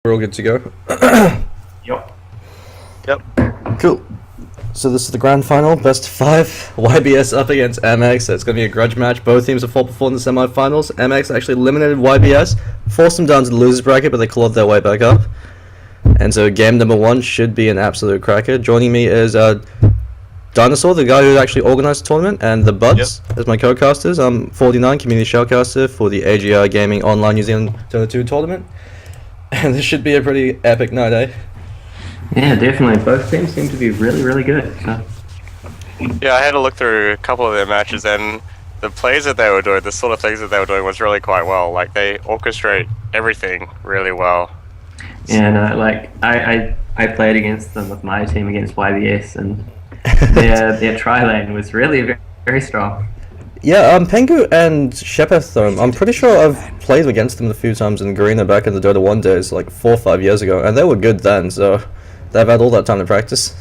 We're all good to go. Yep. Cool. So this is the grand final, best of 5. YBS up against MX. So it's going to be a grudge match. Both teams have fought before in the semi-finals. MX actually eliminated YBS, forced them down to the losers bracket, but they clawed their way back up. And so game number 1 should be an absolute cracker. Joining me is Dinosaur, the guy who actually organized the tournament, and the Buds as my co-casters. I'm 49, community shoutcaster for the AGI Gaming Online New Zealand Dota 2 tournament. And this should be a pretty epic night, eh? Yeah, definitely. Both teams seem to be really, really good. So. Yeah, I had to look through a couple of their matches, and the plays that they were doing, the sort of things that they were doing was really quite well. Like, they orchestrate everything really well. Yeah, no, like, I played against them with my team against YBS, and their tri-lane was really very, very strong. Yeah, Pengu and Shepard, I'm pretty sure I've played against them a few times in Garena back in the Dota 1 days, like 4 or 5 years ago, and they were good then, so they've had all that time to practice.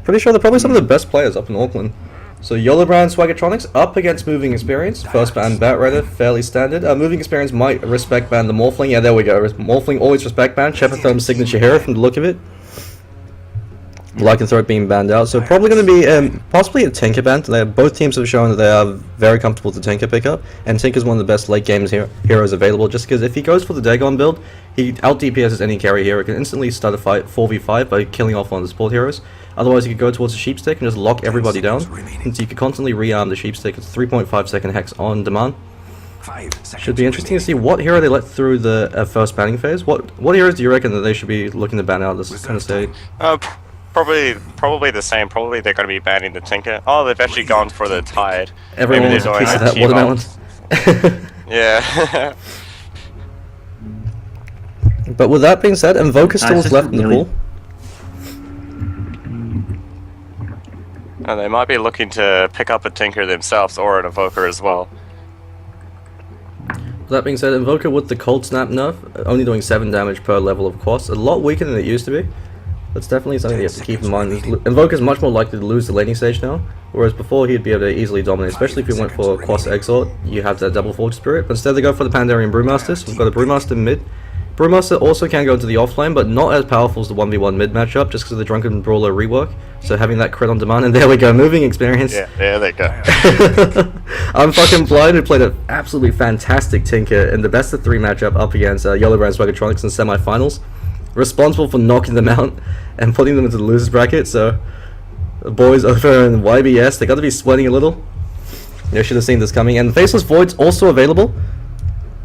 Pretty sure they're probably some of the best players up in Auckland. So Yolo and Swagtronics up against Moving Experience. First ban Bat Raider, fairly standard. Moving Experience might respect ban the Morphling. Yeah, there we go. Morphling always respect ban. Shepard signature hero from the look of it. Lycanthrope being banned out, so probably going to be possibly a Tinker ban. Both teams have shown that they are very comfortable with the Tinker pickup, and Tinker's one of the best late game heroes available, just because if he goes for the Dagon build, he out DPSs any carry hero, can instantly start a fight 4v5 by killing off one of the support heroes. Otherwise he could go towards the Sheepstick and just lock everybody down, since you could constantly rearm the Sheepstick. It's 3.5 second hex on demand. Should be interesting to see what hero they let through the first banning phase. What heroes do you reckon that they should be looking to ban out this kind of state? Probably the same. Probably they're going to be banning the Tinker. Oh, they've actually gone for the Tide. Everyone wants a piece of that watermelon. Yeah. But with that being said, Invoker still is left in the pool. And they might be looking to pick up a Tinker themselves or an Evoker as well. With that being said, Invoker with the Cold Snap nerf, only doing 7 damage per level of Quas, a lot weaker than it used to be. That's definitely something you have to keep in mind. Invoker's much more likely to lose the laning stage now, whereas before he'd be able to easily dominate, especially if you went for Quas Exort, you have that double Forge Spirit, but instead they go for the Pandarian Brewmaster, so we've got a Brewmaster mid. Brewmaster also can go into the offlane, but not as powerful as the 1v1 mid matchup, just because of the Drunken Brawler rework, so having that crit on demand, and there we go, Moving Experience. Yeah, there they go. I'm fucking blind who played an absolutely fantastic Tinker in the best of 3 matchup up against Yolo and Swagtronics in semi-finals. Responsible for knocking them out and putting them into the losers bracket, so the boys over in YBS, they got to be sweating a little. You should have seen this coming. And Faceless Void's also available,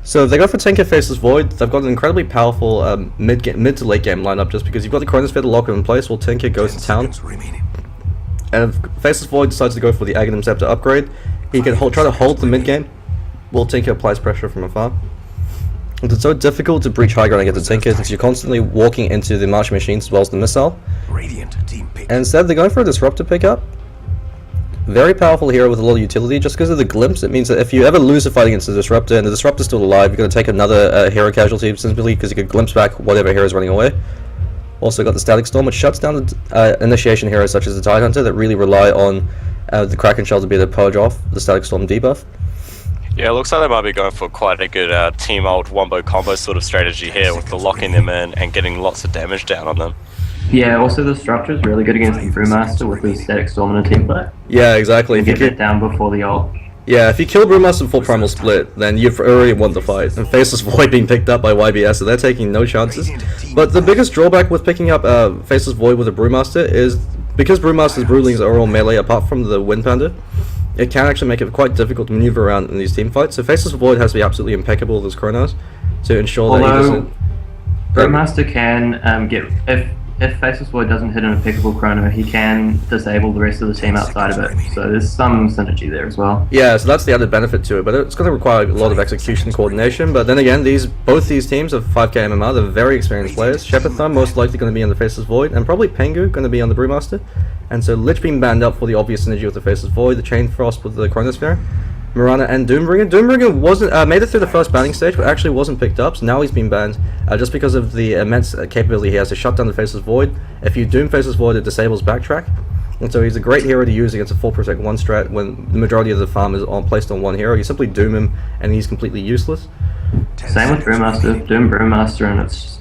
so if they go for Tinker Faceless Void, they've got an incredibly powerful mid to late game lineup, just because you've got the Chronosphere to lock them in place while Tinker goes to town. And if Faceless Void decides to go for the Aghanim Scepter upgrade, he can try to hold the mid game while Tinker applies pressure from afar. It's so difficult to breach high ground against the Tinker since you're constantly walking into the Martian Machines as well as the missile. And instead they're going for a Disruptor pickup. Very powerful hero with a lot of utility. Just because of the glimpse, it means that if you ever lose a fight against the Disruptor and the Disruptor's still alive, you're going to take another hero casualty simply because you could glimpse back whatever hero is running away. Also got the Static Storm, which shuts down the initiation heroes such as the Tide Hunter that really rely on the Kraken Shell to be able to purge off the Static Storm debuff. Yeah, it looks like they might be going for quite a good team ult wombo combo sort of strategy here with the locking them in and getting lots of damage down on them. Yeah, also the Disruptor is really good against the Brewmaster with his Static Storm in a team play. Yeah, exactly. If you get that down before the ult. Yeah, if you kill Brewmaster full Primal Split, then you've already won the fight. And Faceless Void being picked up by YBS, so they're taking no chances. But the biggest drawback with picking up Faceless Void with a Brewmaster is, because Brewmaster's Brewlings are all melee apart from the Wind Panda, it can actually make it quite difficult to maneuver around in these team fights. So Faceless Void has to be absolutely impeccable with his Chronos to ensure that he doesn't... Brewmaster can get... If Faceless Void doesn't hit an impeccable Chrono, he can disable the rest of the team outside of it. So there's some synergy there as well. Yeah, so that's the added benefit to it, but it's going to require a lot of execution coordination. But then again, both these teams of 5k MMR, they're very experienced players. Shepard most likely going to be on the Faceless Void, and probably Pengu going to be on the Brewmaster. And so Lich being banned up for the obvious synergy with the Faceless Void, the Chain Frost with the Chronosphere, Mirana and Doombringer. Doombringer wasn't made it through the first banning stage, but actually wasn't picked up, so now he's been banned just because of the immense capability he has to shut down the Faceless Void. If you Doom Faceless Void, it disables backtrack, and so he's a great hero to use against a full protect 1 strat when the majority of the farm is placed on one hero. You simply Doom him, and he's completely useless. Same with Brewmaster. Doom Brewmaster, and it's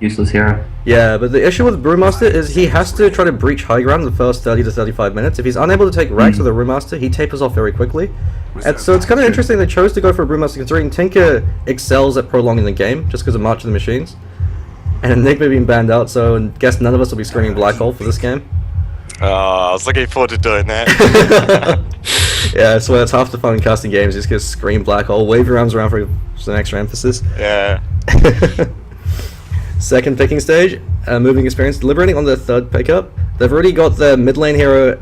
useless hero. Yeah, but the issue with Brewmaster is he has to try to breach high ground in the first 30 to 35 minutes. If he's unable to take Rex with a Brewmaster, he tapers off very quickly. And so it's kind of interesting they chose to go for a Brewmaster considering Tinker excels at prolonging the game just because of March of the Machines. And Enigma being banned out, so I guess none of us will be screaming Black Hole for this game. Oh, I was looking forward to doing that. Yeah, I swear it's half the fun in casting games. You just get scream Black Hole, wave your arms around for some extra emphasis. Yeah. Second picking stage, moving experience, deliberating on their third pickup. They've already got their mid lane hero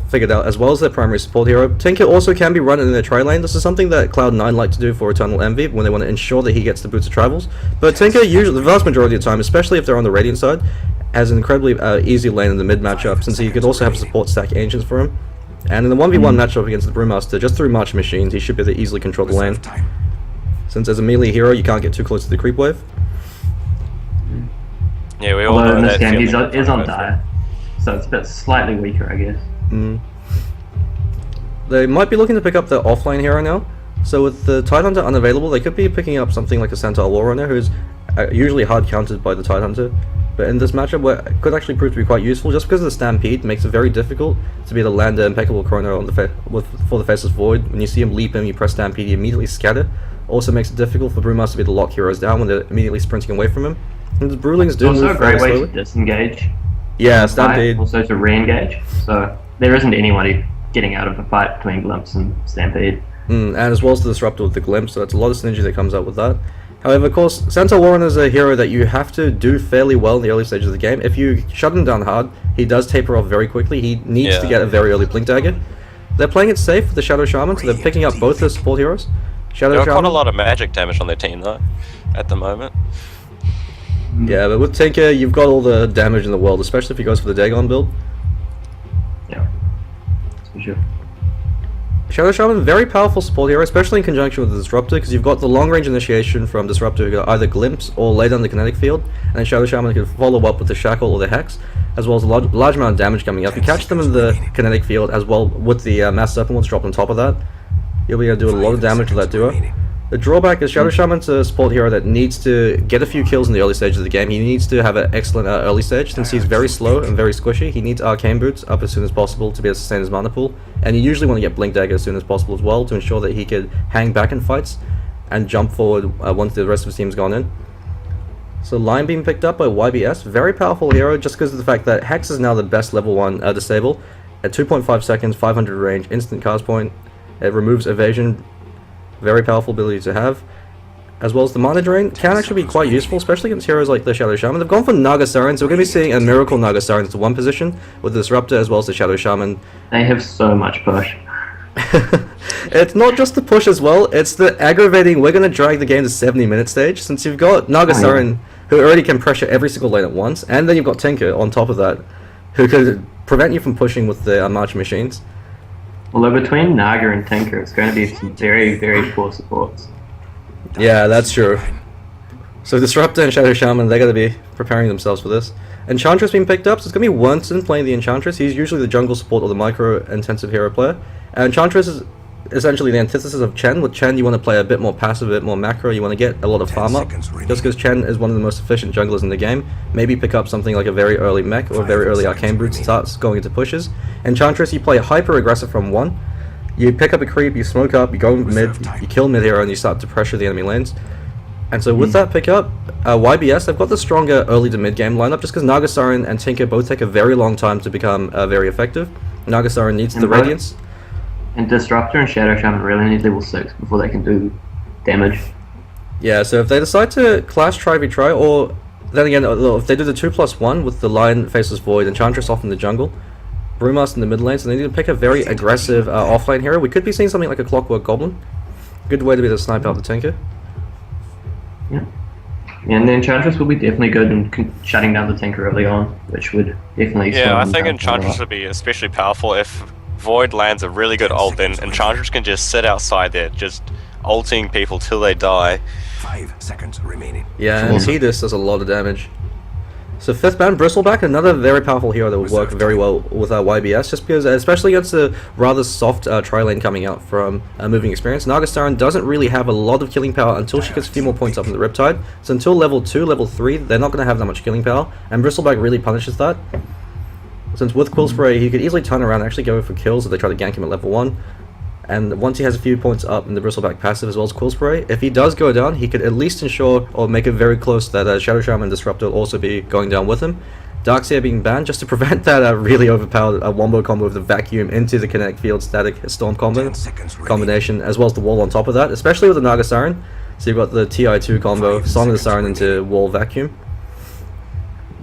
figured out as well as their primary support hero. Tinker also can be run in their tri lane. This is something that Cloud9 like to do for Eternal Envy when they want to ensure that he gets the boots of travels. But Tinker, usually the vast majority of the time, especially if they're on the Radiant side, has an incredibly easy lane in the mid matchup since he could also have support stack Ancients for him. And in the 1v1 matchup against the Brewmaster, just through March Machines, he should be able to easily control the lane. Since as a melee hero, you can't get too close to the creep wave. Yeah, we all Although know in this that game feeling he's that is on goes through. dire, so it's a bit slightly weaker, I guess. They might be looking to pick up their offlane hero now. So with the Tidehunter unavailable, they could be picking up something like a Centaur Warrunner, who's usually hard countered by the Tidehunter. But in this matchup, where it could actually prove to be quite useful, just because of the Stampede makes it very difficult to be able to land an impeccable chrono on the for the Faceless Void. When you see him leap him, you press Stampede, you immediately scatter. Also makes it difficult for Brewmaster to be able to lock heroes down when they're immediately sprinting away from him. And the Brewlings do It's also move a great fairly way slowly. to disengage. Yeah, Fight, Stampede. also to re-engage. So there isn't anybody getting out of a fight between Glimpse and Stampede. And as well as the Disruptor with the Glimpse, so it's a lot of synergy that comes out with that. However, of course, Centaur Warren is a hero that you have to do fairly well in the early stages of the game. If you shut him down hard, he does taper off very quickly. He needs to get a very early Blink Dagger. They're playing it safe with the Shadow Shaman, so they're picking up both their support heroes. Shadow They've got Shaman. quite a lot of magic damage on their team though, at the moment. Yeah, but with Tinker, you've got all the damage in the world, especially if he goes for the Dagon build. Yeah, that's for sure. Shadow Shaman, very powerful support hero, especially in conjunction with the Disruptor, because you've got the long range initiation from Disruptor who got either Glimpse or lay down the kinetic field, and then Shadow Shaman can follow up with the Shackle or the Hex, as well as a large amount of damage coming up. You catch them in the kinetic field as well with the Mass Serpent Ward's dropped on top of that. You'll be able to do a lot of damage with that duo. The drawback is Shadow Shaman's a support hero that needs to get a few kills in the early stages of the game. He needs to have an excellent early stage. Since he's very slow and very squishy, he needs Arcane Boots up as soon as possible to be able to sustain his mana pool. And you usually want to get Blink Dagger as soon as possible as well to ensure that he could hang back in fights and jump forward once the rest of his team's gone in. So Line being picked up by YBS, very powerful hero just because of the fact that Hex is now the best level 1 disable. At 2.5 seconds, 500 range, instant cast point. It removes evasion, very powerful ability to have. As well as the mana drain can actually be quite useful, especially against heroes like the Shadow Shaman. They've gone for Naga Siren, so we're going to be seeing a Miracle Naga Siren into one position with the Disruptor as well as the Shadow Shaman. They have so much push. It's not just the push as well, it's the aggravating, we're going to drag the game to 70-minute stage, since you've got Naga Siren, who already can pressure every single lane at once, and then you've got Tinker on top of that, who could prevent you from pushing with the March Machines. Although between Naga and Tinker, it's going to be some very, very poor supports. Yeah, that's true. So Disruptor and Shadow Shaman, they're going to be preparing themselves for this. Enchantress being picked up, so it's going to be Wernson playing the Enchantress. He's usually the jungle support or the micro-intensive hero player. And Enchantress is essentially the antithesis of Chen. With Chen, you want to play a bit more passive, a bit more macro. You want to get a lot of farm up. Just because Chen is one of the most efficient junglers in the game. Maybe pick up something like a very early mech or a very early Arcane Brute starts going into pushes. Enchantress, you play hyper-aggressive from 1. You pick up a creep, you smoke up, you go mid, you kill mid hero, and you start to pressure the enemy lanes. And so with that pickup, YBS, they've got the stronger early to mid game lineup just because Naga Siren and Tinker both take a very long time to become very effective. Naga Siren needs the Radiance. And Disruptor and Shadow Shaman really need level 6 before they can do damage. Yeah, so if they decide to clash try, or then again, if they do the 2+1 with the Lion, Faceless Void, Enchantress off in the jungle, Brewmaster in the mid lane, so they need to pick a very aggressive offlane hero. We could be seeing something like a Clockwork Goblin. Good way to be able to snipe out the Tinker. Yeah. And the Enchantress will be definitely good in shutting down the Tinker early on, which would definitely... Yeah, I think Enchantress would be especially powerful if Void lands a really good ult, then Enchantress can just sit outside there, just ulting people till they die. 5 seconds remaining. Yeah, and Tidus does a lot of damage. So 5th ban, Bristleback, another very powerful hero that would work very well with YBS, just because, especially against the rather soft tri-lane coming out from moving experience, Naga Siren doesn't really have a lot of killing power until she gets a few more points up in the Riptide. So until level 2, level 3, they're not going to have that much killing power, and Bristleback really punishes that. Since with Quill Spray, he could easily turn around and actually go for kills if they try to gank him at level 1. And once he has a few points up in the Bristleback passive as well as Quill Spray, if he does go down, he could at least ensure or make it very close that Shadow Shaman and Disruptor will also be going down with him. Darkseer being banned just to prevent that really overpowered wombo combo of the Vacuum into the Kinetic Field Static Storm combination, as well as the wall on top of that, especially with the Naga Siren. So you've got the TI2 combo, Song of the Siren into wall Vacuum.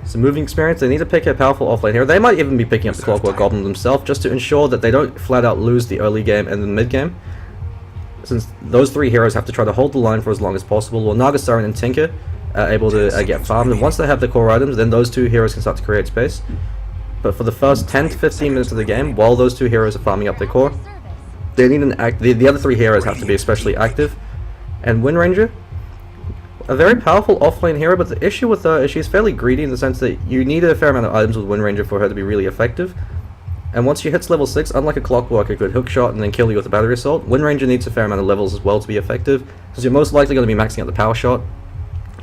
So moving experience, they need to pick a powerful offlane hero. They might even be picking up the Clockwork Goblin themselves just to ensure that they don't flat out lose the early game and the mid game. Since those 3 heroes have to try to hold the line for as long as possible, while Naga Siren and Tinker are able to get farmed, and once they have the core items, then those 2 heroes can start to create space. But for the first 10 to 15 minutes of the game, while those 2 heroes are farming up their core, they need the other 3 heroes have to be especially active. And Wind Ranger, a very powerful offlane hero, but the issue with her is she's fairly greedy in the sense that you need a fair amount of items with Wind Ranger for her to be really effective. And once she hits level 6, unlike a Clockwork, it could hook shot and then kill you with a battery assault, Wind Ranger needs a fair amount of levels as well to be effective, because you're most likely going to be maxing out the power shot.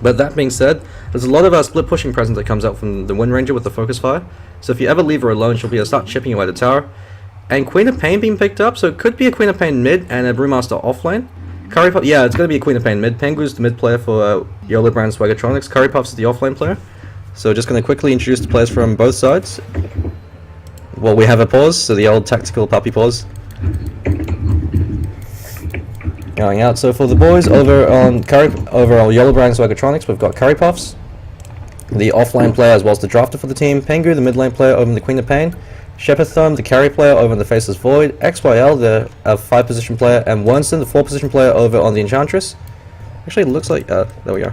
But that being said, there's a lot of split pushing presence that comes out from the Wind Ranger with the focus fire, so if you ever leave her alone, she'll be able to start chipping away the tower. And Queen of Pain being picked up, so it could be a Queen of Pain mid and a Brewmaster offlane. Curry Puff, yeah, it's going to be a Queen of Pain mid. Pengu's the mid player for Yolo brand Swagtronics. Curry Puff's the offlane player. So just going to quickly introduce the players from both sides. Well, we have a pause, so the old tactical puppy pause. Going out. So for the boys over on Yolo brand Swagtronics, we've got Curry Puffs, the offlane player as well as the drafter for the team. Pengu, the mid lane player over in the Queen of Pain. Shepherd Thumb, the carry player over in the Faceless Void, XYL, the 5 position player, and Wernson, the 4 position player over on the Enchantress. Actually, it looks like, there we go.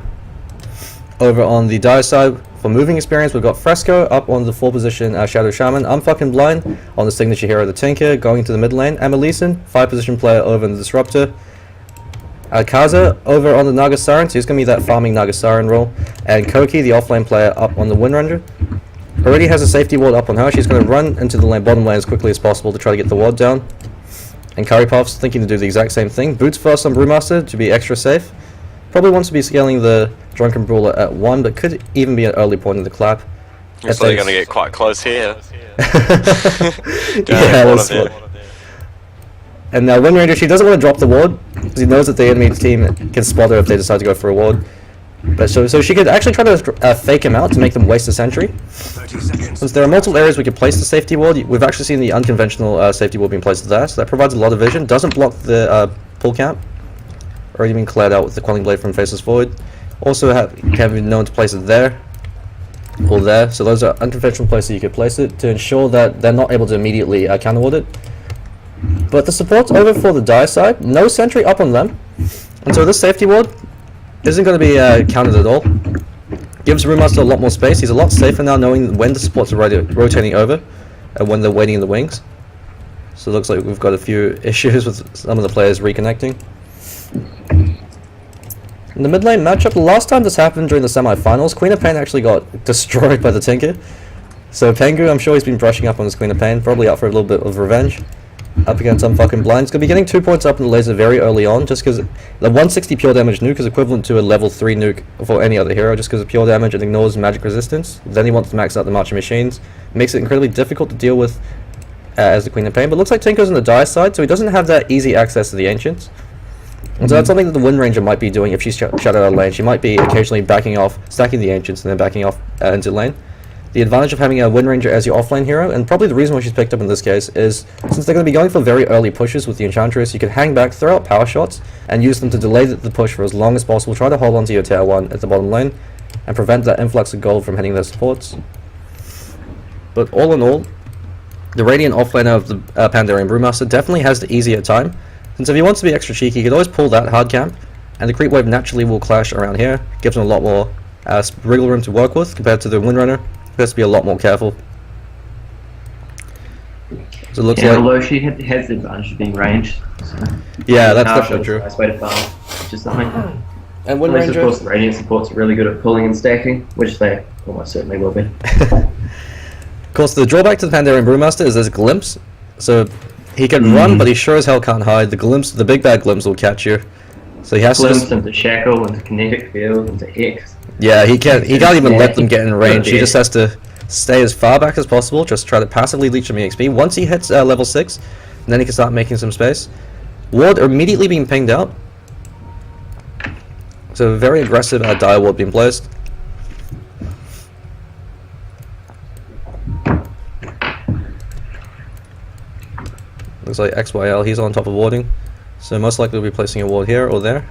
Over on the Dire side, for moving experience, we've got Fresco up on the 4 position Shadow Shaman, I'm Fucking Blind on the signature hero, the Tinker, going to the mid lane, and Melissan, 5 position player over in the Disruptor. Kaza over on the Naga Siren, so he's going to be that farming Naga Siren role, and Koki, the offlane player, up on the Wind Ranger. Already has a safety ward up on her. She's going to run into the bottom lane as quickly as possible to try to get the ward down. And Curry Puff's thinking to do the exact same thing. Boots first on Brewmaster to be extra safe. Probably wants to be scaling the Drunken Brawler at 1, but could even be an early point in the clap. Looks like they're going to get quite close here. Yeah, that's what. And now Wind Ranger, she doesn't want to drop the ward, because he knows that the enemy team can spot her if they decide to go for a ward. But so she could actually try to fake him out to make them waste a sentry. Since there are multiple areas we could place the safety ward, we've actually seen the unconventional safety ward being placed there, so that provides a lot of vision. Doesn't block the pull camp. Already been cleared out with the Quelling Blade from Faceless Void. Also can be known to place it there or there, so those are unconventional places you could place it to ensure that they're not able to immediately counter ward it. But the support's over for the Dire side, no sentry up on them, and so this safety ward isn't going to be counted at all. Gives Brewmaster a lot more space. He's a lot safer now knowing when the supports are rotating over and when they're waiting in the wings. So it looks like we've got a few issues with some of the players reconnecting. In the mid lane matchup, the last time this happened during the semi-finals, Queen of Pain actually got destroyed by the Tinker. So Pengu, I'm sure he's been brushing up on his Queen of Pain, probably out for a little bit of revenge. Up against I'm Fucking Blind. He's going to be getting 2 points up in the laser very early on, just because the 160 pure damage nuke is equivalent to a level 3 nuke for any other hero, just because of pure damage and ignores magic resistance. Then he wants to max out the Marching Machines. It makes it incredibly difficult to deal with as the Queen of Pain, but looks like Tinker's on the Dire side, so he doesn't have that easy access to the Ancients. And so that's something that the Wind Ranger might be doing if she's shut out of lane. She might be occasionally backing off, stacking the Ancients, and then backing off into lane. The advantage of having a Wind Ranger as your offlane hero, and probably the reason why she's picked up in this case, is since they're going to be going for very early pushes with the Enchantress, you can hang back, throw out power shots, and use them to delay the push for as long as possible, try to hold onto your tier 1 at the bottom lane, and prevent that influx of gold from hitting their supports. But all in all, the Radiant offlaner of the Pandarian Brewmaster definitely has the easier time, since if he wants to be extra cheeky, he could always pull that hard camp, and the creep wave naturally will clash around here, gives him a lot more wriggle room to work with compared to the Windrunner. He has to be a lot more careful. So it looks like, although she has the advantage of being ranged. So yeah, that's definitely true. Nice way to farm, which is something. And Wind Unless, Ranger, of course, the Radiant supports are really good at pulling and stacking, which they Almost certainly will be. Of course, the drawback to the Pandaren Brewmaster is there's a glimpse, so he can run, but he sure as hell can't hide. The big bad glimpse will catch you, so he has Glimpse to. into shackle, into kinetic field, into Hex. Yeah, he can't even let them get in range. He just has to stay as far back as possible. Just try to passively leech him EXP. Once he hits level 6, then he can start making some space. Ward immediately being pinged out. So very aggressive dire ward being placed. Looks like XYL, he's on top of warding. So most likely we'll be placing a ward here or there.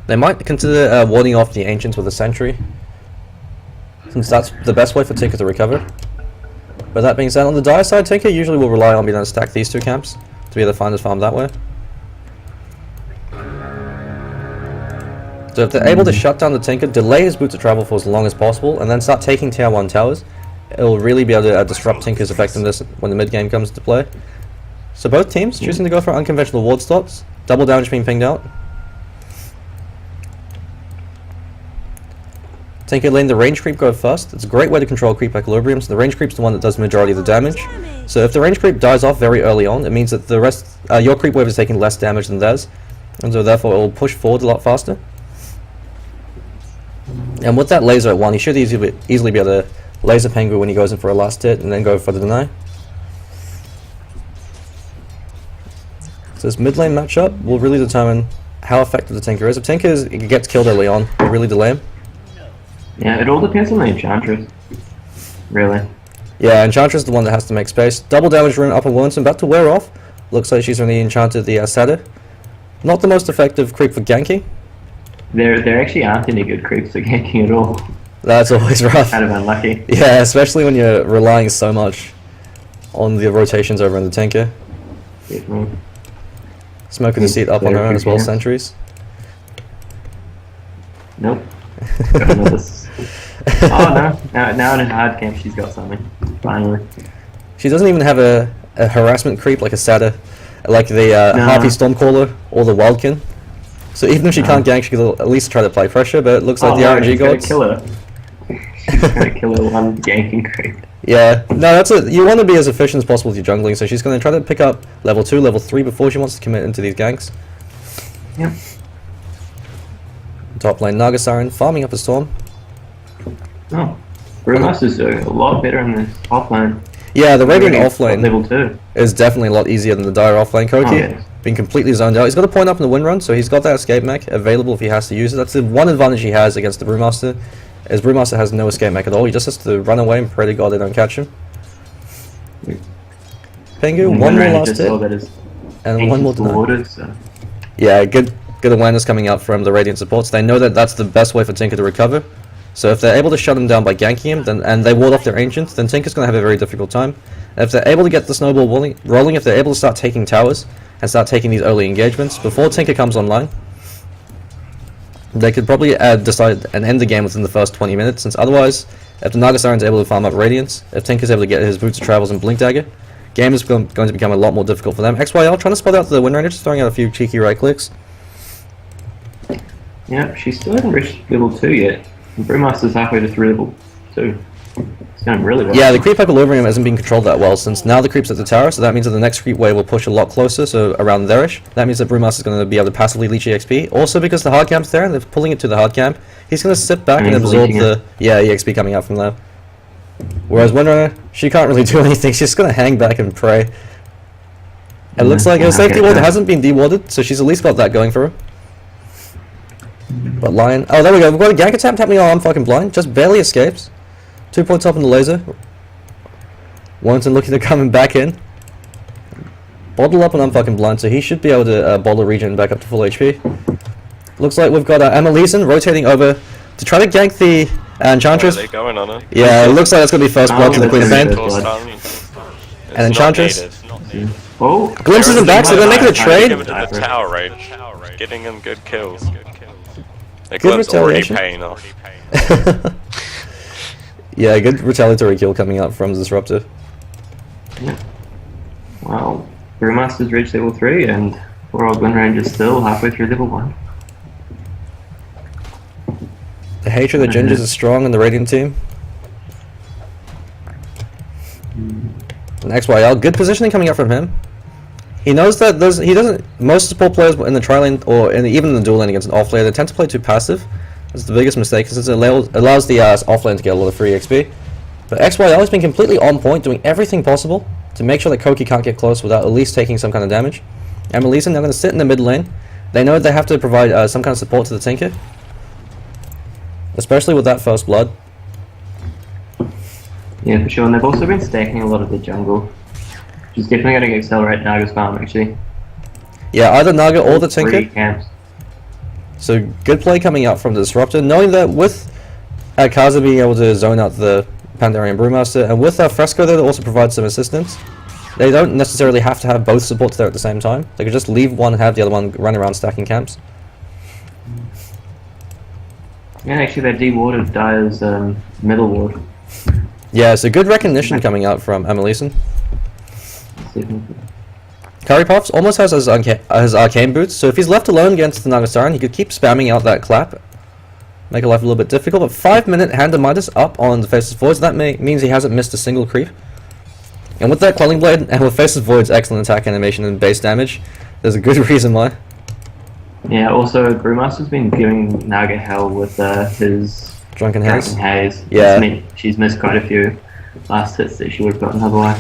They might consider warding off the Ancients with a sentry, since that's the best way for Tinker to recover. But that being said, on the dire side, Tinker usually will rely on being able to stack these two camps to be able to find his farm that way. So if they're able to shut down the Tinker, delay his boot to travel for as long as possible, and then start taking tier 1 towers, it will really be able to disrupt Tinker's effectiveness when the mid game comes into play. So both teams choosing to go for unconventional ward stops, double damage being pinged out. Tinker letting the range creep go first. It's a great way to control creep equilibrium, so the range creep's the one that does the majority of the damage. So if the range creep dies off very early on, it means that the rest, your creep wave is taking less damage than theirs, and so therefore it will push forward a lot faster. And with that laser at 1, he should easily be able to laser Pengu when he goes in for a last hit and then go for the deny. So this mid lane matchup will really determine how effective the Tinker is. If Tinker gets killed early on, it'll really delay him. Yeah, it all depends on the Enchantress. Really. Yeah, Enchantress is the one that has to make space. Double damage rune up on Williamson, about to wear off. Looks like she's only enchanted the Satyr. Not the most effective creep for ganking. There actually aren't any good creeps for ganking at all. That's always rough. Kind of unlucky. Yeah, especially when you're relying so much on the rotations over in the Tinker. Definitely. Smoking the seat up on her own as well, sentries. Nope. Got another oh no! Now in a hard camp, she's got something. Finally. She doesn't even have a harassment creep like a Satyr, like the Harpy Stormcaller or the Wildkin. So even if she can't gank, she can at least try to apply pressure. But it looks like the RNG gods. Kill her. She's gonna kill her one ganking creep. Yeah, no, that's it. You want to be as efficient as possible with your jungling, so she's going to try to pick up level 2, level 3 before she wants to commit into these ganks. Yep. Top lane Naga Siren farming up a storm. Oh, Brewmaster's doing a lot better in this offlane. Yeah, the Radiant offlane level 2 is definitely a lot easier than the Dire offlane. Koki yes. being completely zoned out. He's got a point up in the wind run, so he's got that escape mech available if he has to use it. That's the one advantage he has against the Brewmaster, is Brewmaster has no escape mech at all. He just has to run away and pray to God they don't catch him. Pengu, one more last hit, and one more deny. So. Yeah, good awareness coming out from the Radiant supports. They know that that's the best way for Tinker to recover. So if they're able to shut him down by ganking him, then and they ward off their Ancients, then Tinker's going to have a very difficult time. And if they're able to get the snowball rolling, if they're able to start taking towers and start taking these early engagements before Tinker comes online, they could probably decide and end the game within the first 20 minutes, since otherwise, if the Naga Siren's able to farm up Radiance, if Tinker's able to get his Boots of Travels and Blink Dagger, game is going to become a lot more difficult for them. XYL trying to spot out the Windrunner, just throwing out a few cheeky right clicks. Yeah, she still hasn't reached level 2 yet. And Brewmaster's halfway to 3 level 2. It's going really well. Yeah, the creep equilibrium hasn't been controlled that well, since now the creep's at the tower, so that means that the next creep wave will push a lot closer, so around there-ish. That means that Brewmaster's going to be able to passively leech EXP. Also, because the hard camp's there, and they're pulling it to the hard camp, he's going to sit back and absorb the EXP coming out from there. Whereas Windrunner, she can't really do anything, she's just going to hang back and pray. It looks like her safety ward hasn't been dewarded, so she's at least got that going for her. But Lion, oh there we go, we've got a gank attempt happening on I'm fucking blind, just barely escapes. 2 points up in the laser. Warrington looking to come back in. Bottle up and I'm fucking blind, so he should be able to bottle regen back up to full HP. Looks like we've got Amelisen rotating over to try to gank the Enchantress. Are they going on her? Yeah, it looks like it's going to be first blood to the Queen of Pain. And Enchantress. Oh, Glimpses him back, so they're going to make it a trade. Give it to the tower range. Getting them good kills. The Good Glimpse already retaliation. paying off. Yeah, good retaliatory kill coming out from Disruptor. Yeah. Wow. Brewmaster's reached level 3 and poor old Glenrange is still halfway through level 1. The hatred of Gingers is strong in the Radiant team. And XYL, good positioning coming up from him. He knows that most support players in the tri lane or even in the dual lane against an off lane, they tend to play too passive. That's the biggest mistake, since it allows the off lane to get a lot of free XP. But XYL has been completely on point, doing everything possible to make sure that Koki can't get close without at least taking some kind of damage. And Melissa now going to sit in the mid lane. They know they have to provide some kind of support to the Tinker, especially with that first blood. Yeah, for sure. And they've also been stacking a lot of the jungle, which is definitely going to accelerate Naga's farm, actually. Yeah, either Naga or the Three Tinker. camps. So good play coming out from the Disruptor, knowing that with Kaza being able to zone out the Pandarian Brewmaster, and with Fresco there to also provide some assistance, they don't necessarily have to have both supports there at the same time. They could just leave one and have the other one run around stacking camps. Yeah, actually, they de-warded Dyer's middle ward. Yeah, so good recognition coming out from Amelison. Definitely. Curry Puffs almost has his arcane boots, so if he's left alone against the Naga Siren, he could keep spamming out that clap. Make life a little bit difficult, but 5-minute Hand of Midas up on the Faceless Voids, that means he hasn't missed a single creep. And with that Quelling Blade, and with Faceless Void's excellent attack animation and base damage, there's a good reason why. Yeah, also, Brewmaster's been giving Naga hell with his Drunken Haze. Haze. Yeah. She's missed quite a few last hits that she would have gotten otherwise.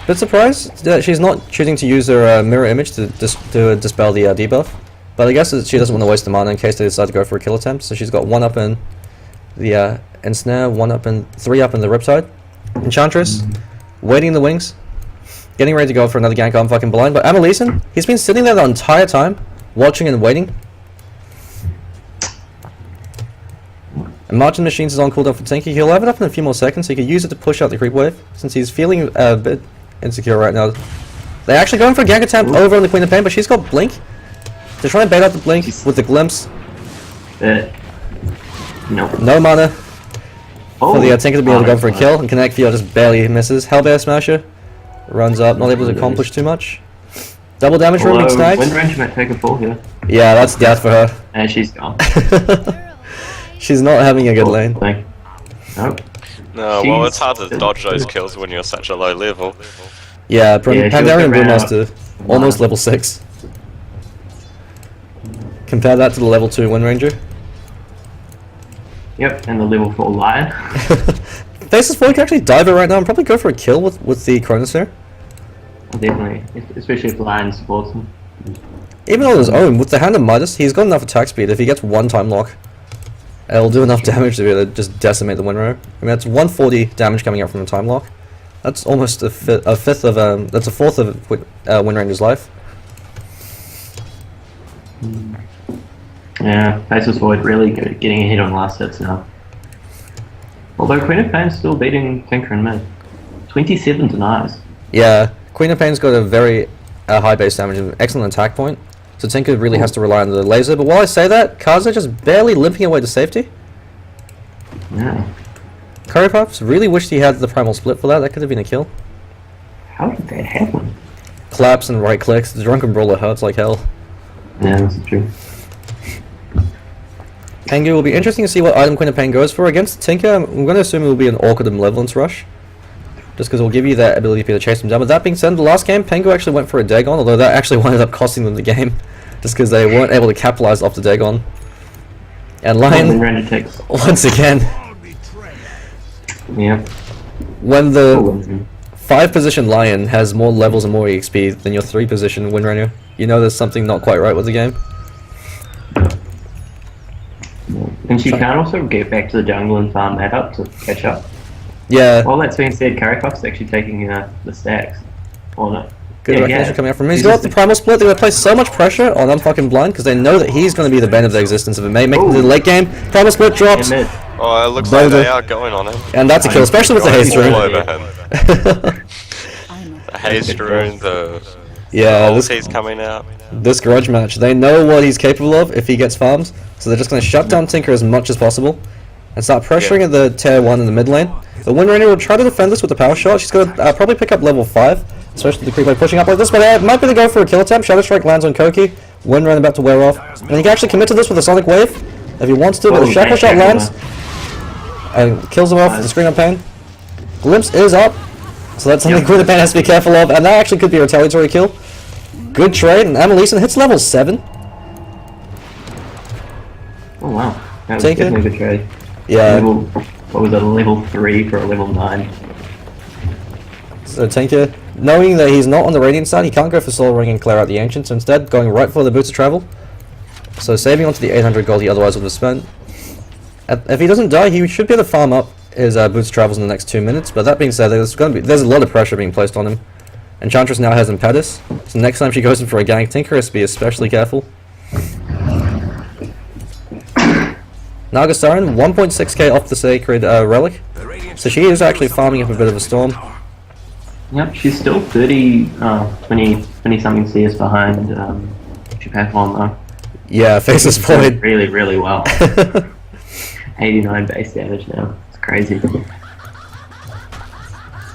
Bit surprised that she's not choosing to use her mirror image to dispel the debuff. But I guess she doesn't want to waste the mana in case they decide to go for a kill attempt. So she's got 1 up in the Ensnare, 3 up in the Riptide. Enchantress, waiting in the wings, getting ready to go for another gank. I'm fucking blind. But Amelison, he's been sitting there the entire time, watching and waiting. And Marching Machines is on cooldown for Tinky. He'll have it up in a few more seconds, so he can use it to push out the creep wave, since he's feeling a bit insecure right now. They're actually going for a gank attempt over on the Queen of Pain, but she's got Blink. They're trying to bait out the Blink with the Glimpse. No mana for the Tinker to be able to go for a kill, and Connect Field just barely misses. Hellbear Smasher runs up, not able to accomplish too much. Double damage from being snagged. Windrange might take a fall here. Yeah, that's death for her. And she's gone. She's not having a good lane. Nope. No, well, it's hard to dodge those kills when you're such a low level. Yeah, Pandarian ran Brewmaster, almost level 6. Compare that to the level 2 Wind Ranger. Yep, and the level 4 Lion. Faceless Void can actually dive it right now and probably go for a kill with the Chronosphere. Definitely, especially if Lion supports him. Even on his own, with the Hand of Midas, he's got enough attack speed. If he gets 1 time lock, it'll do enough damage to be able to just decimate the Wind Ranger. I mean, that's 140 damage coming out from the time lock. That's almost a fourth of Wind Ranger's life. Yeah, Faceless Void really getting a hit on last hits now. Although Queen of Pain's still beating Tinker and mid. 27 denies. Yeah, Queen of Pain's got a very high base damage and excellent attack point. So Tinker really has to rely on the laser. But while I say that, Kaza just barely limping away to safety. Yeah. Curry Puffs really wished he had the primal split for that. That could have been a kill. How did that happen? Claps and right clicks. The Drunken Brawler hurts like hell. Yeah, that's true. Pengu will be interesting to see what item Queen of Pain goes for. Against Tinker, I'm going to assume it will be an awkward malevolence rush. Just because it will give you that ability to be able to chase them down. But that being said, the last game, Pengu actually went for a Dagon, although that actually ended up costing them the game. Just because they weren't able to capitalize off the Dagon. And Lion, once again, yeah. when the 5 position Lion has more levels and more EXP than your 3 position Wind Ranger, you know there's something not quite right with the game. And she can also get back to the jungle and farm that up to catch up. Yeah. Well, that's being said, Curry Puff's actually taking the stacks. Or no. Good recognition coming out from him. He's got the primal split. They're going to place so much pressure on Unfucking Blind because they know that he's going to be the bane of their existence if it may make it to the late game. Primal split drops. Oh, it looks like they are going on him. And that's a kill, especially with the haste rune. The haste rune, the he's coming out. This grudge match, they know what he's capable of if he gets farms, so they're just going to shut down Tinker as much as possible and start pressuring at the tier 1 in the mid lane. The Wind Ranger will try to defend this with the power shot. She's going to probably pick up level 5, especially the creep wave pushing up like this, but it might be the go for a kill attempt. Shadow Strike lands on Koki. Wind Ranger about to wear off. And he can actually commit to this with a Sonic Wave. if he wants to, but the shackle shot lands and kills him off with the screen of pain. Glimpse is up, so that's something Queen of Pain has to be careful of, and that actually could be a retaliatory kill. Good trade, and Amelison hits level 7. Oh wow, that was Take it. definitely a good trade. Yeah. What was it, a level 3 for a level 9? So Tinker, knowing that he's not on the Radiant side, he can't go for Soul Ring and clear out the Ancient, so instead going right for the Boots of Travel. So saving onto the 800 gold he otherwise would have spent. If he doesn't die, he should be able to farm up his Boots of Travels in the next 2 minutes, but that being said, there's a lot of pressure being placed on him. Enchantress now has Impetus, so next time she goes in for a gank, Tinker has to be especially careful. Naga Siren, 1.6k off the Sacred Relic, so she is actually farming up a bit of a storm. Yep, she's still 20 something CS behind Chipathlon though. Yeah, Faceless Void. Really, really well. 89 base damage now. It's crazy.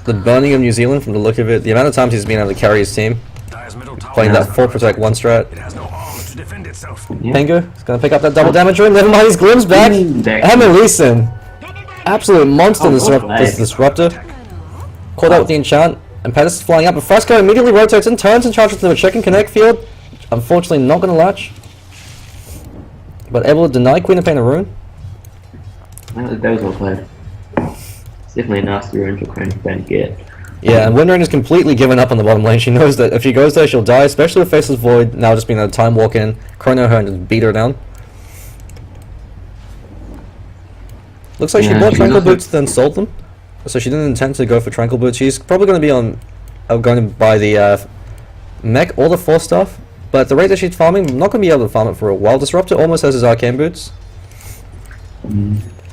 The burning of New Zealand, from the look of it, the amount of times he's been able to carry his team, playing that 4 protect 1 strat. Pengu is going to pick up that double damage ring, never mind, his Glim's back. Amelison, absolute monster, this Disruptor. Caught out with the enchant, and Pettis is flying up, but Fresco immediately rotates and turns Enchantress into a chicken connect field. Unfortunately not going to latch, but able to deny Queen of Pain a rune. That was well played. It's definitely a nasty rune for Queen of Pain to get. Yeah, and Windrune is completely given up on the bottom lane. She knows that if she goes there, she'll die, especially with Faceless Void now just being able to time walk in, chrono her, and just beat her down. Looks like she bought Tranquil Boots, then sold them. So she didn't intend to go for Tranquil Boots. She's probably going to be going to buy the mech or the Force stuff. But at the rate that she's farming, I'm not going to be able to farm it for a while. Disruptor almost has his Arcane Boots.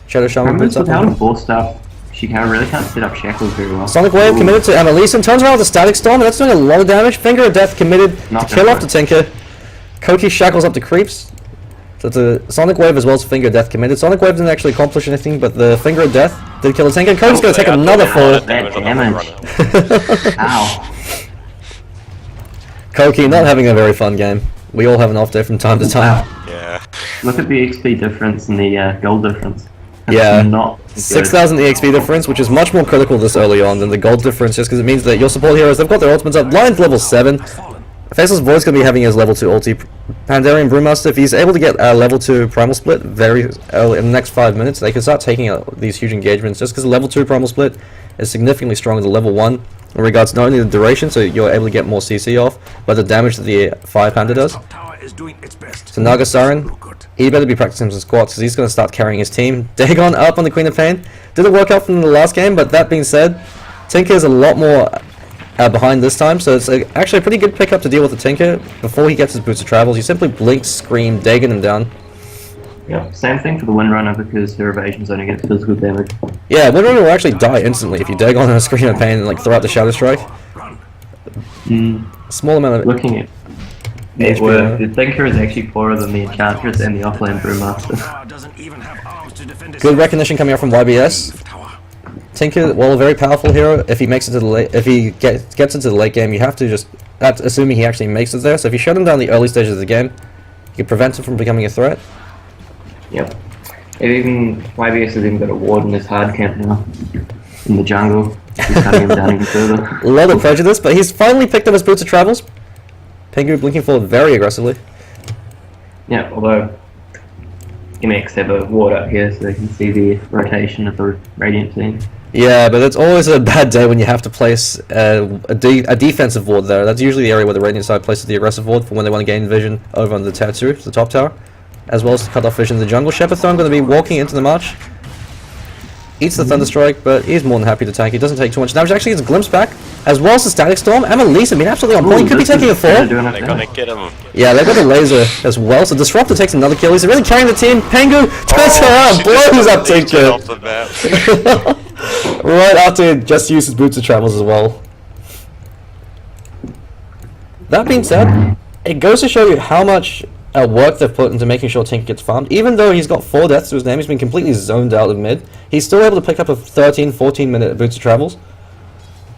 Shadow Shaman Boots up. Without a Force stuff, she really can't set up shackles very well. Sonic Wave committed to Amelison, turns around with a Static Storm, and that's doing a lot of damage. Finger of Death committed to kill off the Tinker. Koki shackles up the creeps. So it's a Sonic Wave as well as Finger of Death committed. Sonic Wave didn't actually accomplish anything, but the Finger of Death did kill the Tinker. And Koki's going to take another fall. That damage. Ow. Koki not having a very fun game. We all have an off day from time to time. Yeah. Look at the XP difference and the gold difference. Yeah, not 6,000 EXP difference, which is much more critical this early on than the gold difference, just because it means that your support heroes, they've got their ultimates up. Lion's level 7. Faceless Void's going to be having his level 2 ulti. Pandarian Brewmaster, if he's able to get a level 2 Primal Split very early in the next 5 minutes, they can start taking out these huge engagements, just because the level 2 Primal Split is significantly stronger than level 1 in regards to not only the duration, so you're able to get more CC off, but the damage that the Fire Panda does. So Naga Siren, he better be practicing some squats because he's going to start carrying his team. Dagon up on the Queen of Pain. Didn't work out from the last game, but that being said, Tinker is a lot more behind this time, so it's actually a pretty good pickup to deal with the Tinker before he gets his Boots of Travels. You simply blink, scream, Dagon him down. Yeah, same thing for the Windrunner because her evasions only get physical damage. Yeah, Windrunner will actually die instantly if you Dagon on a Scream of Pain and like throw out the Shadow Strike. Small amount of looking at network, the Tinker is actually poorer than the Enchantress and the offlane Brewmaster. Good recognition coming out from YBS. Tinker, while a very powerful hero, if he makes it to the late, if he gets into the late game, you have to just, that's assuming he actually makes it there. So if you shut him down the early stages of the game, you can prevent him from becoming a threat. Yep. Even YBS has even got a ward in his hard camp now in the jungle. He's cutting him down even further. A lot of prejudice, but he's finally picked up his Boots of Travels. Pengu blinking forward very aggressively. Yeah, although MX have a ward up here so they can see the rotation of the Radiant team. Yeah, but it's always a bad day when you have to place a defensive ward there. That's usually the area where the Radiant side places the aggressive ward for when they want to gain vision over on the Tatsu, the top tower, as well as to cut off vision in the jungle. Shepherdthorn going to be walking into the march. Eats the Thunderstrike, but he's more than happy to tank. He doesn't take too much damage. Actually, gets a glimpse back, as well as the Static Storm. Amelisa, I mean, absolutely on point. He could be taking a fall. They're gonna get him. Yeah, they've got the laser as well. So Disruptor takes another kill. He's really carrying the team. Pengu turns around, blows up Tinker. Right after he just used his Boots of Travels as well. That being said, it goes to show you how much work they've put into making sure Tinker gets farmed. Even though he's got 4 deaths to his name, he's been completely zoned out of mid, he's still able to pick up a 13-14 minute Boots of Travels,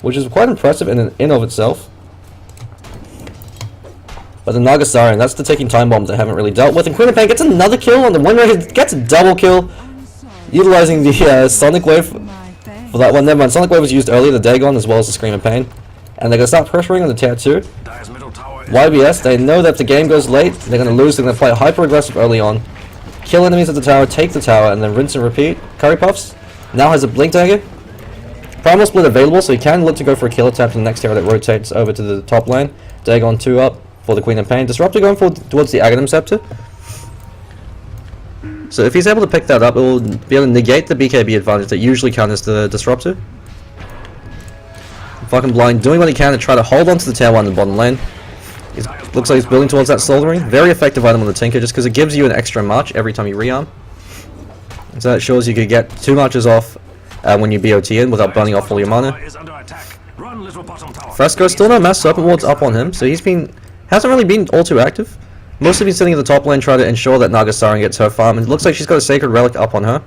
which is quite impressive in of itself. But the Naga Siren, that's the ticking time bomb they haven't really dealt with. And Queen of Pain gets another kill on the Wind Ranger, gets a double kill, utilizing the Sonic Wave for that one. Never mind, Sonic Wave was used earlier, the Dagon, as well as the Scream of Pain. And they're going to start pressuring on the tier 2. YBS, they know that if the game goes late, they're going to lose, they're going to play hyper aggressive early on. Kill enemies at the tower, take the tower, and then rinse and repeat. Curry Puffs now has a Blink Dagger. Primal Split available, so he can look to go for a kill attempt in the next tower that rotates over to the top lane. Dagon 2 up for the Queen of Pain. Disruptor going towards the Aghanim Scepter. So if he's able to pick that up, it will be able to negate the BKB advantage that usually counters the Disruptor. Fucking Blind doing what he can to try to hold on to the tier 1 in the bottom lane. Looks like he's building towards that Soul Ring. Very effective item on the Tinker just because it gives you an extra march every time you rearm. So that shows you could get 2 marches off when you BOT in without burning off all your mana. Fresco still no Mass Serpent Wards up on him, so hasn't really been all too active. Mostly been sitting at the top lane trying to ensure that Naga Siren gets her farm, and it looks like she's got a Sacred Relic up on her.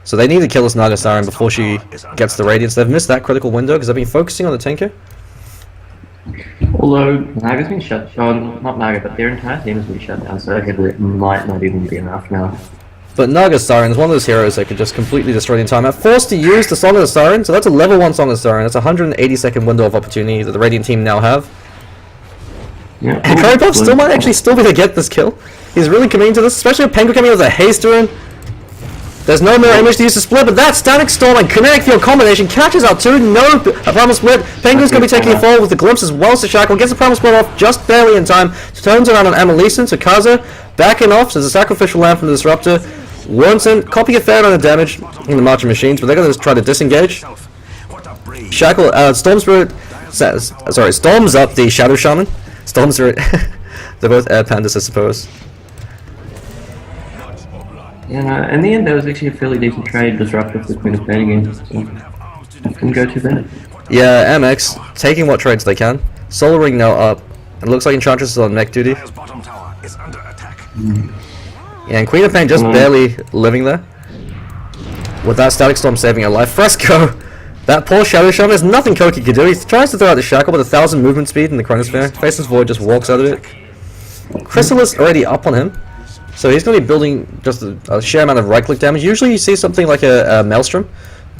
So they need to kill this Naga Siren before she gets the Radiance. They've missed that critical window because they've been focusing on the Tinker. Although Naga's been shut down, not Naga, but their entire team has been shut down, so it might not even be enough now. But Naga Siren is one of those heroes that could just completely destroy the entire map. Forced to use the Song of the Siren, so that's a level 1 Song of the Siren. That's a 180-second window of opportunity that the Radiant team now have. Yeah. And Curry Puff still might actually be able to get this kill. He's really committing to this, especially with Pengu coming with a haste rune. There's no mirror image to use to split, but that Static Storm and Kinetic Field combination catches out too. No Primal Split. Penguin's going to be taking a fall with the glimpse as well as the Shackle. Gets the Primal Split off just barely in time. Turns around on Amalison, so Kaza backing off. So there's a Sacrificial Lamb from the Disruptor. Warnson, copy a fair amount of damage in the Marching Machines, but they're going to try to disengage. Shackle, Storm Spirit, storms up the Shadow Shaman. Storm Spirit, they're both Air Pandas, I suppose. Yeah, no, in the end, that was actually a fairly decent trade, Disruptor for the Queen of Pain again, so didn't go too bad. Yeah, MX, taking what trades they can. Solar Ring now up. It looks like Enchantress is on mech duty. Yeah, and Queen of Pain just barely living there. With that Static Storm saving her life. Fresco! That poor Shadow Shaman, there's nothing Koki can do. He tries to throw out the Shackle with 1,000 movement speed in the Chronosphere. Faceless Void just walks out of it. Chrysalis already up on him. So he's going to be building just a sheer amount of right-click damage. Usually you see something like a Maelstrom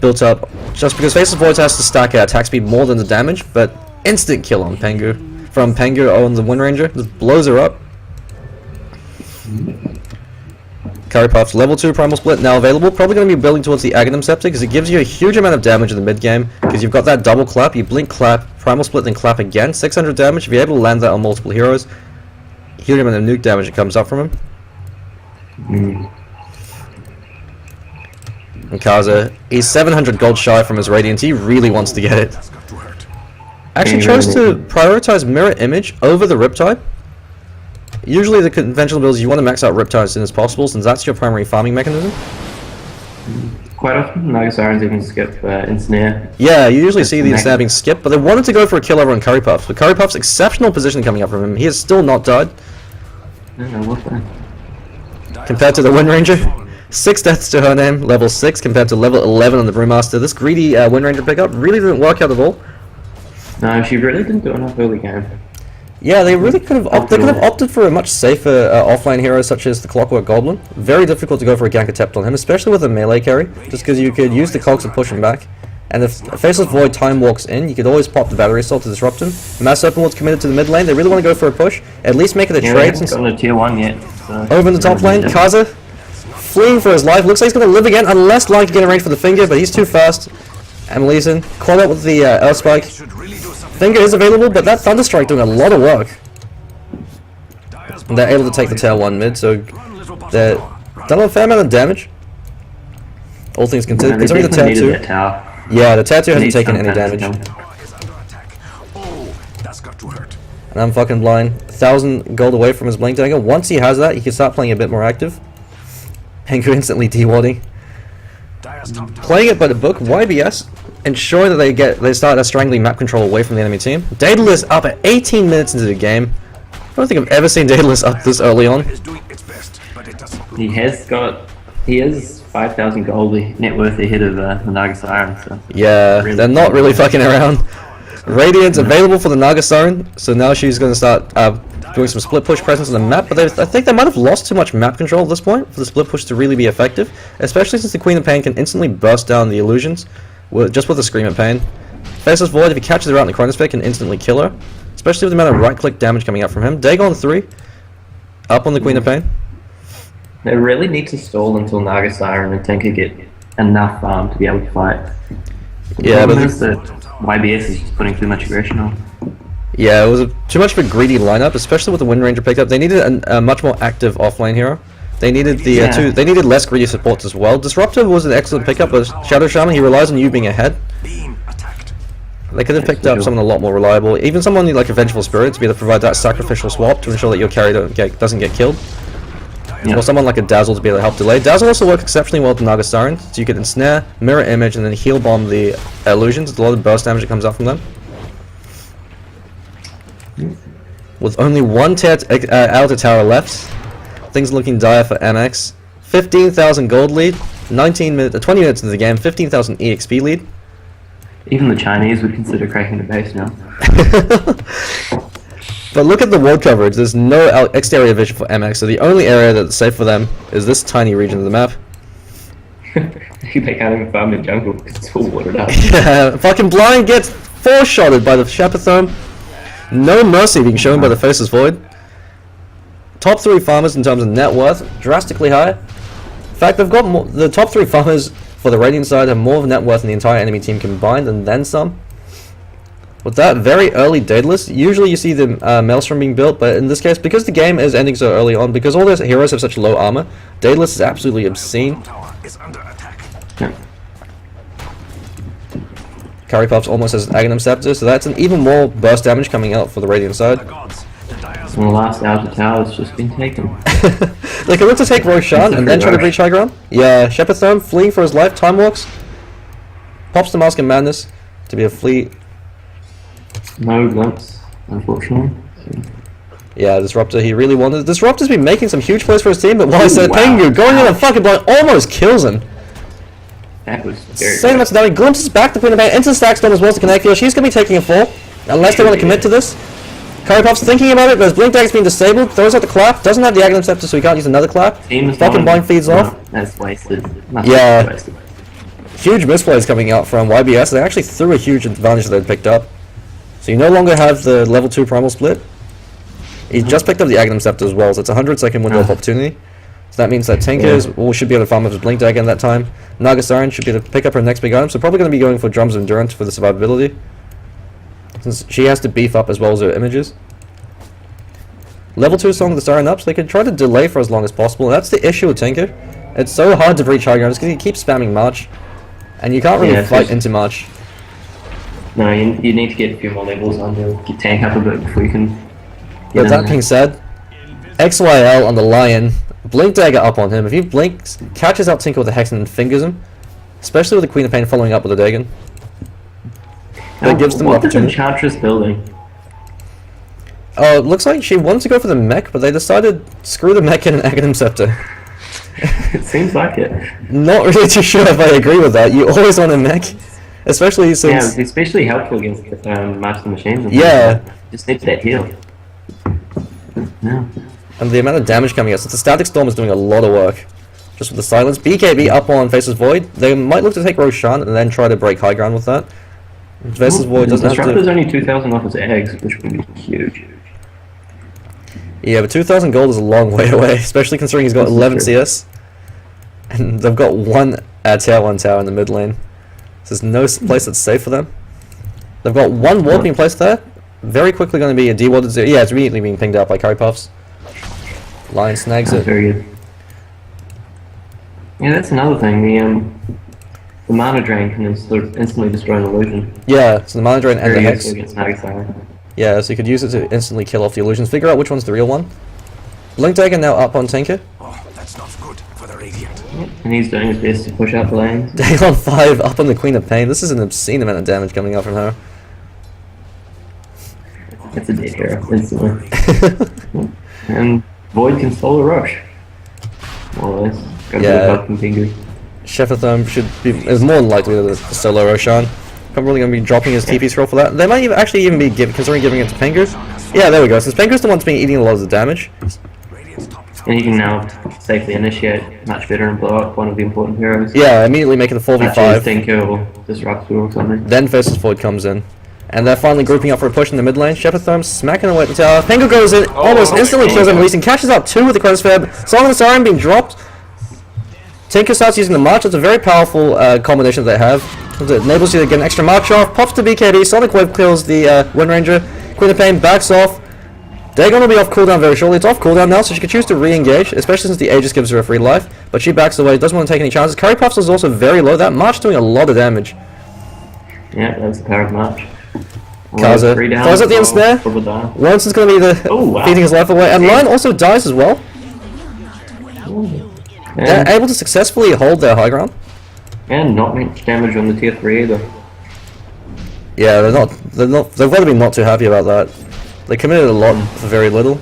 built up just because Faceless Void has to stack attack speed more than the damage, but instant kill on Pengu. From Pengu on the Wind Ranger. Just blows her up. Curry Puff's level 2 Primal Split now available. Probably going to be building towards the Aghanim Scepter because it gives you a huge amount of damage in the mid-game because you've got that double clap. You blink, clap, Primal Split, then clap again. 600 damage. If you're able to land that on multiple heroes, huge amount of nuke damage that comes up from him. And Kaza, he's 700 gold shy from his Radiant. He really wants to get it. Actually chose to prioritize Mirror Image over the Riptide. Usually the conventional builds, you want to max out Riptide as soon as possible since that's your primary farming mechanism. Quite often, Naga Sirens even skip Ensnare. Yeah, you usually see the Ensnare being skipped, but they wanted to go for a kill over on Curry Puff. But Curry Puff's exceptional position coming up from him. He has still not died. Compared to the Wind Ranger. 6 deaths to her name, level 6 compared to level 11 on the Brewmaster. This greedy Wind Ranger pickup really didn't work out at all. No, she really didn't do enough early game. Yeah, they really could have opted for a much safer offline hero such as the Clockwork Goblin. Very difficult to go for a gank attempt on him, especially with a melee carry, just because you could use the cogs to push him back. And if Faceless Void time walks in, you could always pop the Battery Assault to disrupt him. Mass Serpent Ward's committed to the mid lane, they really want to go for a push, at least make it a trade. He hasn't gotten a tier 1 yet. So over in the top lane, Kaza, fleeing for his life, looks like he's going to live again, unless Lion can get a range for the Finger, but he's too fast. Amalison, caught up with the Earth Spike. Finger is available, but that Thunderstrike doing a lot of work. And they're able to take the tail 1 mid, so they're done a fair amount of damage. All things considered, considering the tail 2. Yeah, the tail 2 hasn't taken any damage. And I'm fucking blind. 1,000 gold away from his Blink Dagger. Once he has that, he can start playing a bit more active. Pengu instantly de-warding. Playing it by the book, YBS, ensuring that they start strangling map control away from the enemy team. Daedalus up at 18 minutes into the game. I don't think I've ever seen Daedalus up this early on. He is 5,000 gold net worth ahead of the Naga Siren. So yeah, really they're not really fucking around. Radiant's available for the Naga Siren, so now she's going to start doing some split push presence on the map, but I think they might have lost too much map control at this point for the split push to really be effective, especially since the Queen of Pain can instantly burst down the illusions just with a Scream of Pain. Faceless Void, if he catches her out in the chronosphere, can instantly kill her, especially with the amount of right-click damage coming out from him. Dagon 3, up on the Queen of Pain. They really need to stall until Naga, Siren, and Tinker get enough farm to be able to fight. The problem is that YBS is just putting too much aggression on. Yeah, it was too much of a greedy lineup, especially with the Wind Ranger pickup. They needed a much more active offlane hero. They needed they needed less greedy supports as well. Disruptor was an excellent pickup, but Shadow Shaman, he relies on you being ahead. They could have picked up someone a lot more reliable, even someone like a Vengeful Spirit to be able to provide that sacrificial swap to ensure that your carry doesn't get killed. Or someone like a Dazzle to be able to help delay. Dazzle also works exceptionally well with the Naga Siren, so you could ensnare, mirror image, and then heal bomb the illusions. There's a lot of burst damage that comes out from them. With only one outer tower left, things looking dire for MX. 15,000 gold lead, 20 minutes into the game, 15,000 EXP lead. Even the Chinese would consider cracking the base now. But look at the ward coverage, there's no exterior vision for MX, so the only area that's safe for them is this tiny region of the map. They can't even farm in jungle because it's all watered up. Yeah, fucking Blind gets 4-shotted by the Shephertome. No mercy being shown by the Faceless Void. Top 3 farmers in terms of net worth, drastically high. In fact, they've got more, the top 3 farmers for the Radiant side have more of net worth than the entire enemy team combined, and then some. With that very early Daedalus, usually you see the Maelstrom being built, but in this case, because the game is ending so early on, because all those heroes have such low armor, Daedalus is absolutely obscene. Curry Puffs almost has an Aghanim Scepter, so that's an even more burst damage coming out for the Radiant side. And the last outer tower has just been taken. They can look to take Roshan and then try to breach high ground. Yeah, Shephertome fleeing for his life, Time Walks. Pops the Mask of Madness to be a fleet. No glimpse, unfortunately. Yeah, Disruptor, he really wanted. Disruptor's been making some huge plays for his team, but while I said Pengu going in and fucking blind almost kills him. That was very Same amount of damage. Glimpses back the Queen of Pain into the stack storm as well as the connect field. She's going to be taking a fall, unless they want to commit to this. Curry Puff's thinking about it, but his Blink Dagger's been disabled. Throws out the clap. Doesn't have the Aghanim Scepter, so he can't use another clap. Fucking blind feeds off. That's wasted. Yeah. Huge misplays coming out from YBS. They actually threw a huge advantage that they'd picked up. So you no longer have the level 2 primal split. He just picked up the Aghanim Scepter as well, so it's a 100-second window of opportunity. So that means that Tinker should be able to farm up his Blink Dagger in that time. Naga Siren should be able to pick up her next big item, so probably going to be going for Drums of Endurance for the survivability, since she has to beef up as well as her images. Level 2 Song of the Siren up, so they can try to delay for as long as possible, and that's the issue with Tinker. It's so hard to breach high ground because he keeps spamming March, and you can't really fight into March. No, you need to get a few more levels under, get tank up a bit before you can get But that being said, XYL on the Lion, Blink Dagger up on him. If he blinks, catches out Tinker with the Hex and then fingers him, especially with the Queen of Pain following up with a Dagon. That gives them an opportunity. What is Enchantress building? Oh, it looks like she wanted to go for the mech, but they decided, screw the mech and an Aghanim Scepter. It seems like it. Not really too sure if I agree with that. You always want a mech, especially since... Yeah, it's especially helpful against Master Machines. Yeah. Just needs that heal. Yeah. And the amount of damage coming out, since the Static Storm is doing a lot of work. Just with the silence. BKB up on Faceless Void. They might look to take Roshan and then try to break high ground with that. Faceless Void doesn't have to... Disruptor's only 2,000 off his eggs, which would be huge. Yeah, but 2,000 gold is a long way away, especially considering he's got 11 CS. And they've got one tier 1 tower in the mid lane. So there's no place that's safe for them. They've got one ward being placed there. Very quickly going to be a dewarded 0. Yeah, it's immediately being pinged out by Curry Puffs. Lion snags it. Very good. Yeah, that's another thing. The mana drain can instantly destroy an illusion. Yeah, so the mana drain and the hex. Against Naga. Yeah, so you could use it to instantly kill off the illusions. Figure out which one's the real one. Blink Dagger now up on Tinker. Oh, that's not good for the Radiant. Yep. And he's doing his best to push out the lanes. Dagon 5 up on the Queen of Pain. This is an obscene amount of damage coming out from her. That's a dead hero, instantly. And Void can solo rush. More or less. Yeah. Shephertome is more than likely the solo Roshan. Probably going to be dropping his TP scroll for that. They might even be considering giving it to Pengu. Yeah, there we go. Since Pengu's the one that's been eating a lot of the damage. Radiant's top tower. And you can now safely initiate much better and blow up one of the important heroes. Yeah, immediately making the Such as 4v5. Tinker or Disruptor or something. Then Faceless Void comes in. And they're finally grouping up for a push in the mid lane. Shepherd Therm smacking away at the tower. Pengu goes in, almost instantly kills him, releasing, catches out 2 with the Chronosphere. Solomon Siren being dropped. Tinker starts using the March. It's a very powerful combination that they have. It enables you to get an extra March off. Pops to BKB. Sonic Wave kills the Wind Ranger. Queen of Pain backs off. Dagon will be off cooldown very shortly. It's off cooldown now, so she can choose to re-engage, especially since the Aegis gives her a free life. But she backs away, doesn't want to take any chances. Curry Puffs is also very low. That March doing a lot of damage. Yeah, that's the power of March. Kaza throws out the ensnare. Double down. Lawrenson's going to be the Oh, wow. feeding his life away. And Lion also dies as well. They're And, able to successfully hold their high ground. and not much damage on the tier 3 either. Yeah, they've got to be not too happy about that. They committed a lot for very little.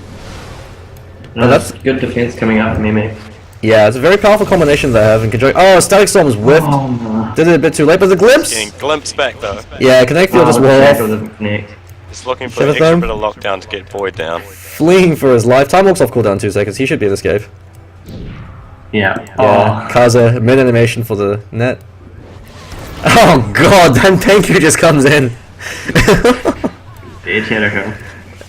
No, that's- that's good defense coming up from Mimic. Yeah, it's a very powerful combination they have and can oh, Static Storm was whiffed. Oh no. Did it a bit too late, but the glimpse? Getting glimpsed back though. Yeah, Connect Field just Oh, wore the off. shadow doesn't connect. Just looking for Shiver an extra Therm? bit of lockdown to get Void down. Fleeing for his life. Time walks off cooldown 2 seconds. He should be in this cave. Yeah. Yeah, Kaza, mid animation for the net. Oh god, then Tenku just comes in. Dead Shadow.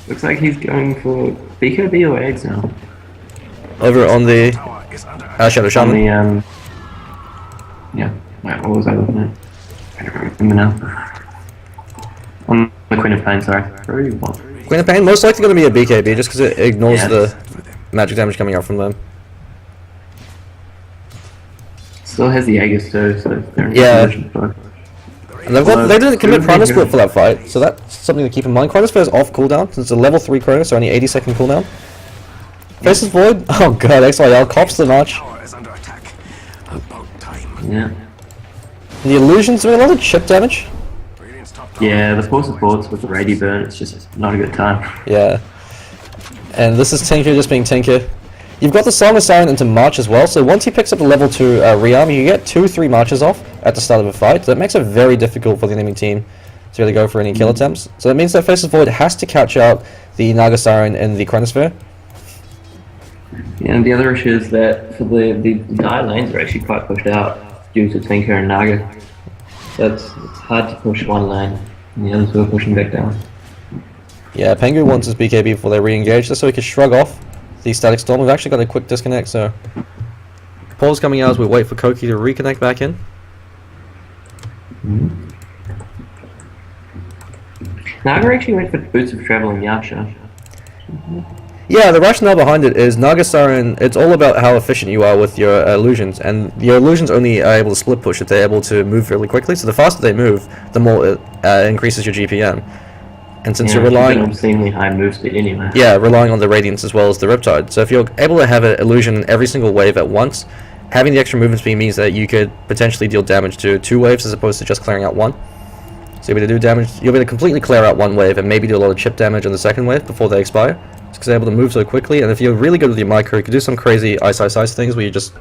Looks like he's going for BKB or eggs now. Over on the Tower is under attack. Shadow On Shaman. the yeah. Wait, what was I looking at? I don't remember now. On the Queen of Pain, sorry. Queen of Pain, most likely going to be a BKB just because it ignores Yes. the magic damage coming out from them. Still has the Aegis too, so they're in Yeah. position for it. And they didn't commit Primal Split for that fight, so that's something to keep in mind. Chronosphere is off cooldown, since it's a level 3 Chronos, so only 80-second cooldown. Faceless Void, oh god, XYL cops the notch. Tower is under attack. About time. Yeah. The illusions doing a lot of chip damage. Radiant's top tower. Yeah, the force of thoughts with the Radi burn, it's just not a good time. Yeah. And this is Tinker just being Tinker. You've got the Song of Siren into March as well, so once he picks up the level 2 rearm, you get 2-3 marches off at the start of a fight. That makes it very difficult for the enemy team to really go for any kill attempts. So that means that Faceless Void has to catch out the Naga Siren and the Chronosphere. Yeah, and the other issue is that for the dire lanes are actually quite pushed out due to Tinker and Naga. So it's hard to push one lane, and the other two are pushing back down. Yeah, Pengu wants his BKB before they re-engage, just so he can shrug off the Static Storm. We've actually got a quick disconnect, so pause coming out as we wait for Koki to reconnect back in. Naga actually went for Boots of Travel and Yaksha. Yeah, the rationale behind it is Naga Siren, it's all about how efficient you are with your illusions, and your illusions only are able to split push if they're able to move really quickly, so the faster they move, the more it increases your GPM. And since you're relying... Obscenely high move speed anyway. Yeah, relying on the Radiance as well as the Riptide. So if you're able to have an illusion in every single wave at once, having the extra movement speed means that you could potentially deal damage to 2 waves as opposed to just clearing out 1. So you'll be able to do damage, you'll be able to completely clear out 1 wave and maybe do a lot of chip damage on the second wave before they expire. Just because they're able to move so quickly, and if you're really good with your micro, you can do some crazy ice things where you just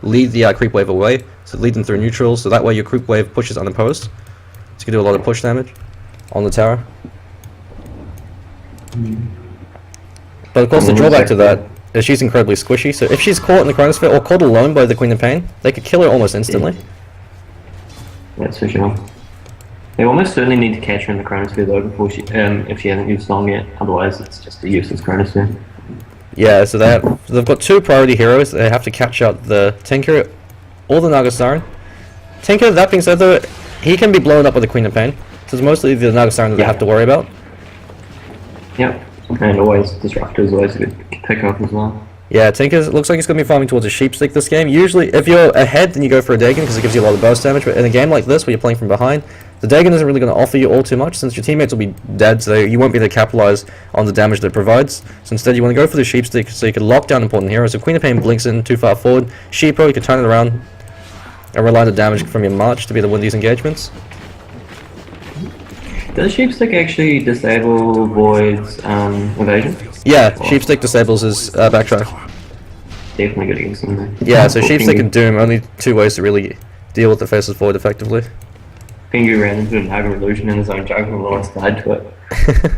lead the creep wave away, so lead them through neutral, so that way your creep wave pushes unopposed. So you can do a lot of push damage on the tower. But of course the drawback to that is she's incredibly squishy, so if she's caught in the Chronosphere or caught alone by the Queen of Pain, they could kill her almost instantly. That's for sure. They almost certainly need to catch her in the Chronosphere though before she, if she hasn't used Song yet, otherwise it's just a useless Chronosphere. Yeah, so they've got 2 priority heroes. They have to catch out the Tinker or the Naga Siren. Tinker, that being said though, he can be blown up by the Queen of Pain, so it's mostly the Naga Siren that they have to worry about. Yep, and always Disruptor is always a good pick up as well. Yeah, Tinker looks like he's going to be farming towards a Sheepstick this game. Usually, if you're ahead, then you go for a Dagon because it gives you a lot of burst damage, but in a game like this where you're playing from behind, the Dagon isn't really going to offer you all too much since your teammates will be dead, so you won't be able to capitalize on the damage that it provides. So instead, you want to go for the Sheepstick so you can lock down important heroes. So Queen of Pain blinks in too far forward. Sheepo, you can turn it around and rely on the damage from your March to be able to win these engagements. Does Sheepstick actually disable Void's evasion? Yeah, Sheepstick disables his backtrack. Definitely good against them though. Yeah, so Sheepstick and Doom, only 2 ways to really deal with the Faceless Void effectively. Pingu ran into a Naga illusion in his own jungle and almost died to it.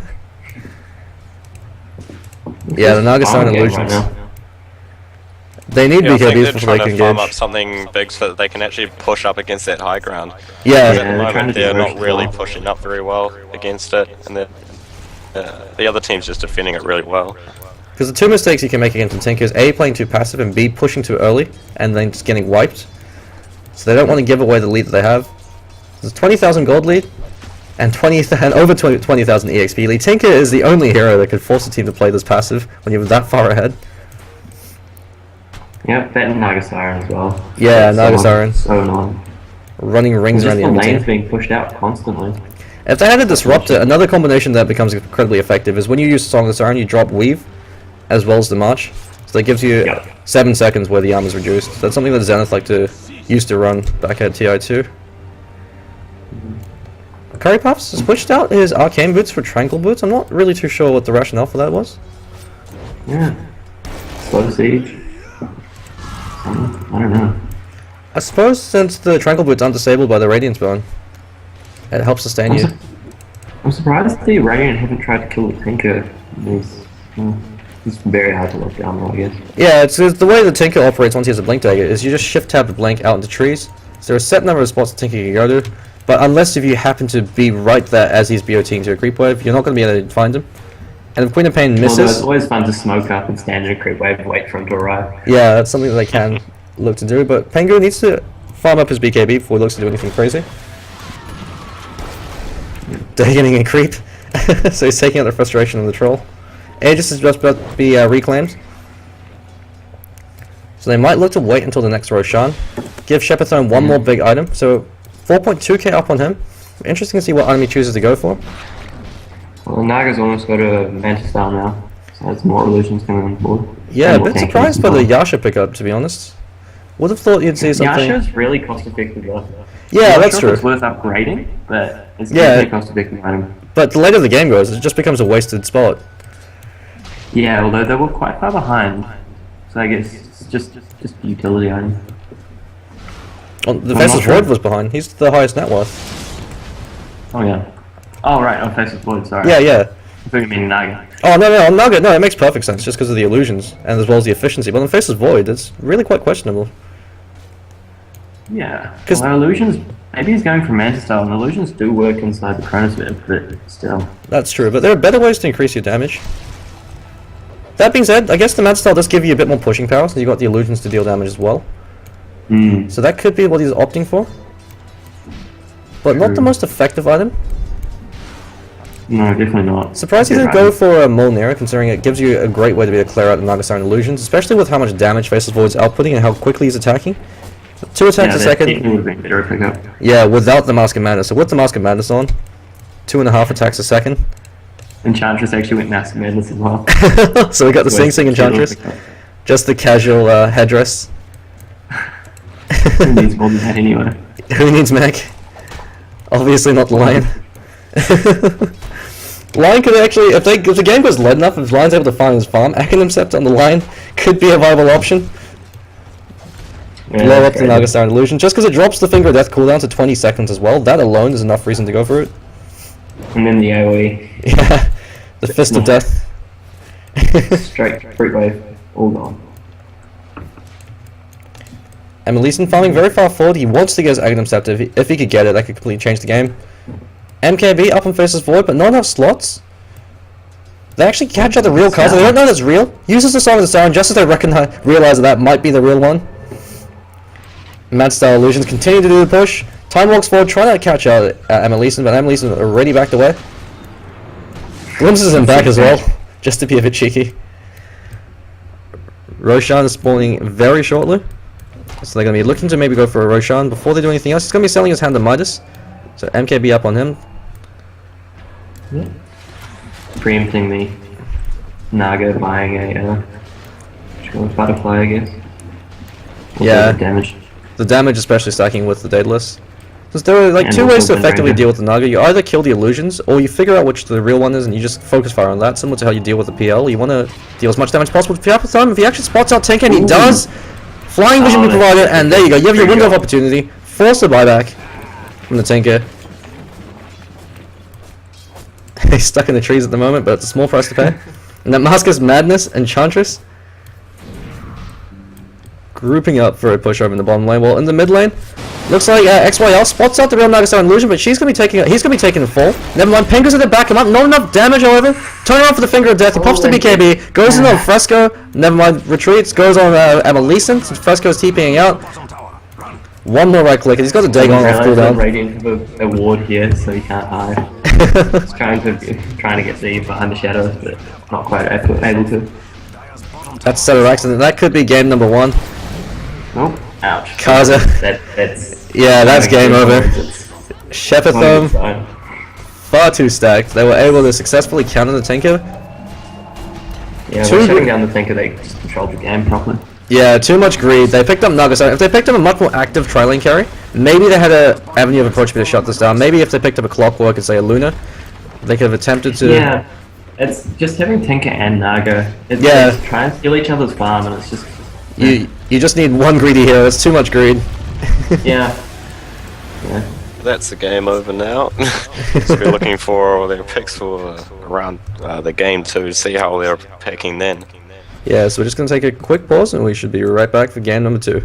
Yeah, the Naga Siren Farming game illusions. right now. They need Yeah, I think BKBs they're before they trying can to farm up engage. something big so that they can actually push up against that high ground. Yeah, Yeah, At the they're trying moment, to they're do not both really as well. pushing up very well against it, and the other team's just defending it really well. because the two mistakes you can make against the Tinker is A, playing too passive, and B, pushing too early, and then just getting wiped. So they don't want to give away the lead that they have. There's a 20,000 gold lead, and over 20,000 EXP lead. Tinker is the only hero that could force a team to play this passive when you're that far ahead. Yep, that and Naga Siren as well. Yeah, It's Naga so- Siren. So annoying. Running rings Just around the the enemy lanes team. being pushed out constantly. If they had a Disruptor, another combination that becomes incredibly effective is when you use Song of the Siren, you drop Weave, as well as the March. So that gives you Yep. 7 seconds where the arm is reduced. That's something that Zenith used to run back at TI2. Curry Puffs switched out his Arcane Boots for Tranquil Boots. I'm not really too sure what the rationale for that was. Yeah. Slow siege. I don't know. I suppose since the Tranquil Boots aren't disabled by the Radiance Bone, it helps sustain you. I'm surprised the Radiant haven't tried to kill the Tinker. It's very hard to lock down though, I guess. Yeah, it's the way the Tinker operates once he has a Blink Dagger is you just shift tab the Blink out into trees. So there are a set number of spots the Tinker can go to, but unless if you happen to be right there as he's BOTing to a creep wave, you're not going to be able to find him. And if Queen of Pain Although it's misses, always fun to smoke up and stand in a creep wave and wait for him to arrive. yeah, that's something that they can look to do, but Pengu needs to farm up his BKB before he looks to do anything crazy. They're getting a creep, so he's taking out the frustration of the troll. Aegis is just about to be reclaimed. So they might look to wait until the next Roshan. Give Shepardthorn one more big item, so 4.2k up on him. Interesting to see what item he chooses to go for. Well, Naga's almost got a Mantis style now, so there's more illusions coming on board. Yeah, a And more bit tanking surprised as by the well. Yasha pickup, to be honest. Would have thought you'd see something... Yasha's really cost effective though. Yeah, I'm not that's sure if true. It's worth upgrading, but it's Yeah. definitely a cost effective item. But the later the game goes, it just becomes a wasted spot. Yeah, although they were quite far behind, so I guess it's just a utility item. Well, the I'm Faceless not sure. Void was behind. He's the highest net worth. Oh yeah. Oh right, oh Faceless Void, sorry. Yeah, yeah. I thought you mean Naga. Oh, no, on Naga, no, it makes perfect sense just because of the illusions and as well as the efficiency. But on Faceless Void, it's really quite questionable. Yeah. 'Cause- Well, illusions, maybe he's going for Mantis style, and illusions do work inside the Chronosphere, but still. That's true, but there are better ways to increase your damage. That being said, I guess the Mad Style does give you a bit more pushing power, so you've got the illusions to deal damage as well. Hmm. So that could be what he's opting for. But not the True. most effective item. No, definitely not. Surprised he Good didn't go item. for a Molnira, considering it gives you a great way to be able to clear out the Naga Siren illusions, especially with how much damage Faceless Void's outputting and how quickly he's attacking. 2 attacks a that second. definitely would have been better pickup. Yeah, without the Mask of Madness. So with the Mask of Madness on, 2.5 attacks a second. Enchantress actually went Mask Madness as well. So we got the Sing Sing Enchantress. Pickup. Just the casual headdress. Who needs more than that anyway? Who needs mech? Obviously not the Lion. Lion could actually, if the game goes late enough, if Lion's able to find his farm, Acronym Sept on the Lion could be a viable option. Yeah, Blow up that's the great. Naga Siren illusion, just because it drops the Finger of Death cooldown to 20 seconds as well. That alone is enough reason to go for it. And then the AoE, Yeah, the Fist of Death. straight fruit wave, all gone. And Melissan farming very far forward. He wants to get his Aghanim Scepter. If he could get it, that could completely change the game. MKB up on Faceless Void, but not enough slots. They actually catch out the real cards. They don't know that's real. Uses the Song of the Siren just as they realize that might be the real one. Mad Style Illusions continue to do the push. Time walks forward, trying to catch out Emilisen, but Emilisen already backed away. Glimpses him back as well, just to be a bit cheeky. Roshan is spawning very shortly. So they're going to be looking to maybe go for a Roshan before they do anything else. He's going to be selling his hand to Midas. So MKB up on him. Preempting the Naga buying a butterfly, I guess. Yeah. The damage. The damage especially stacking with the Daedalus. Because there are like And 2 ways also to effectively Ranger. deal with the Naga. You either kill the illusions, or you figure out which the real one is and you just focus fire on that, similar to how you deal with the PL. You want to deal as much damage as possible with the time. If he actually spots out Tinker, and he Ooh. does, Flying Vision Oh, be provided, that's- and there you go. You have your there you window of go. opportunity. Force the buyback from the Tinker. He's stuck in the trees at the moment, but it's a small price to pay. And that Masker's Madness, Enchantress. Grouping up for a push over in the bottom lane. Well, in the mid lane, looks like XYL spots out the real Naga illusion, but he's gonna be taking the fall. Never mind, Pinker's at the back him up. Not enough damage, however. Turn around for the Finger of Death. He pops the BKB, goes in on Fresco. Never mind, retreats, goes on Amelicent. Fresco's TPing out. Bottom tower. Run. One more right click, and he's got the Dagon off cooldown. Radiant have a ward here, so he can't hide. He's trying to get the behind the shadows, but not quite able to. That's set of accident. That could be game number 1. Oh, ouch. Kaza. That's Yeah, that's game over. Shepherdthome, Fine. far too stacked. They were able to successfully counter the Tinker. Yeah, Two- we're shutting down the Tinker, they just controlled the game properly. Yeah, too much greed. They picked up Naga. So if they picked up a much more active tri-lane carry, maybe they had a avenue of approach to shut this down. Maybe if they picked up a Clockwork and say a Luna, they could have attempted to. Yeah, it's just having Tinker and Naga. It's Yeah. like try and steal each other's farm, and it's just You just need one greedy hero. It's too much greed. yeah. That's the game over now. So we're looking for their picks for around the game 2 to see how they're picking then. Yeah, so we're just gonna take a quick pause, and we should be right back for game number 2.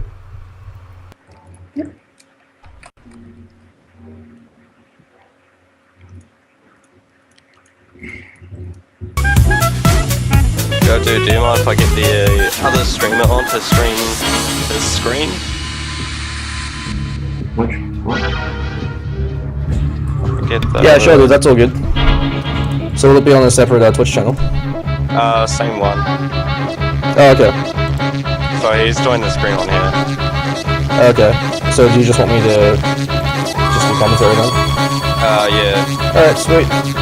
Do you mind if I get the other streamer on to stream this screen? What? Get the, Yeah, sure, dude. That's all good. So will it be on a separate Twitch channel? Same one. Oh, okay. So he's joined the screen on here. Okay. So do you just want me to just do commentary then? Yeah. Alright, sweet.